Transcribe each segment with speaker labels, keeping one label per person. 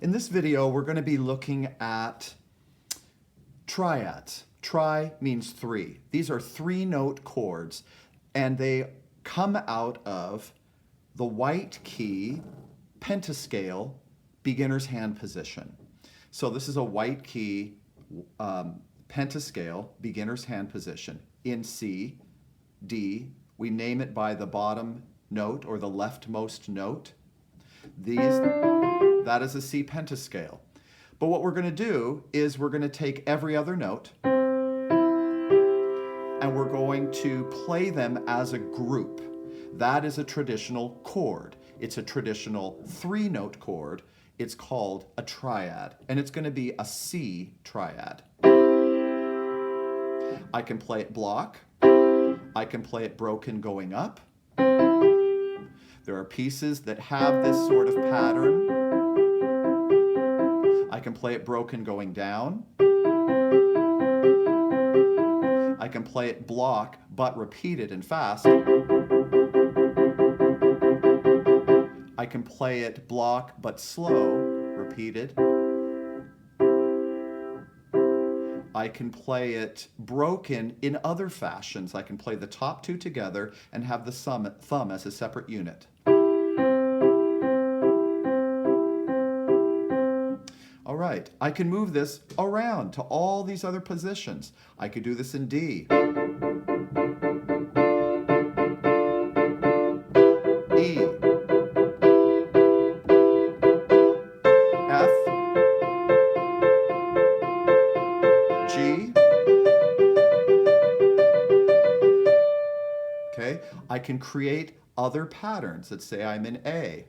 Speaker 1: In this video, we're going to be looking at triads. Tri means three. These are three-note chords, and they come out of the white key pentascale beginner's hand position. So this is a white key pentascale beginner's hand position in C, D. We name it by the bottom note or the leftmost note. That is a C pentascale. But what we're going to do is we're going to take every other note and we're going to play them as a group. That is a traditional chord. It's a traditional three-note chord. It's called a triad, and it's going to be a C triad. I can play it block. I can play it broken going up. There are pieces that have this sort of pattern. I can play it broken going down. I can play it block, but repeated and fast. I can play it block, but slow, repeated. I can play it broken in other fashions. I can play the top two together and have the thumb as a separate unit. All right, I can move this around to all these other positions. I could do this in D. E. F. G. Okay, I can create other patterns. Let's say I'm in A.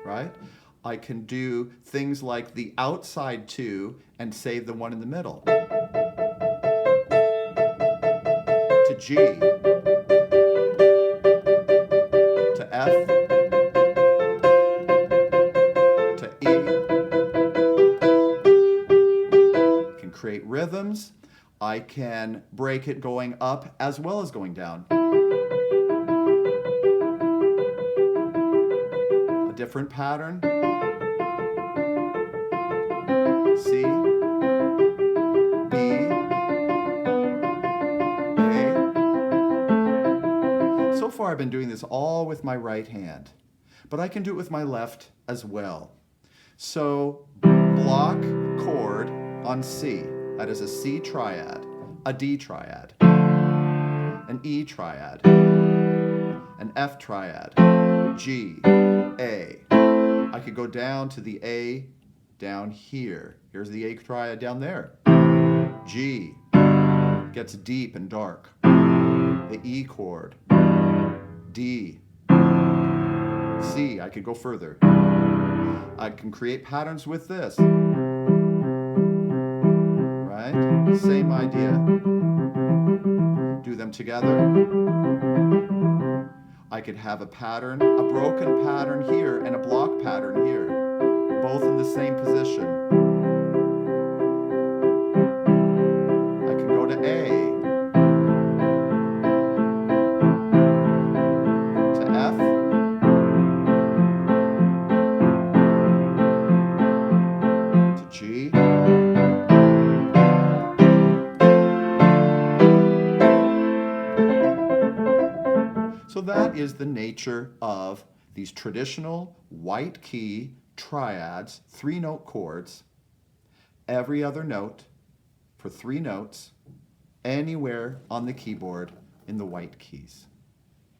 Speaker 1: Right? I can do things like the outside two and save the one in the middle. To G. To F. To E. I can create rhythms. I can break it going up as well as going down. Different pattern. C, B, A. So far I've been doing this all with my right hand, but I can do it with my left as well. So block chord on C, that is a C triad, a D triad, an E triad, an F triad, G, A. I could go down to the A down here. Here's the A triad down there. G gets deep and dark. The E chord. D. C. I could go further. I can create patterns with this. Right? Same idea. Do them together. I could have a pattern, a broken pattern here and a block pattern here, both in the same position. I can go to A, to F, to G, so that is the nature of these traditional white key triads, three-note chords, every other note for three notes, anywhere on the keyboard in the white keys.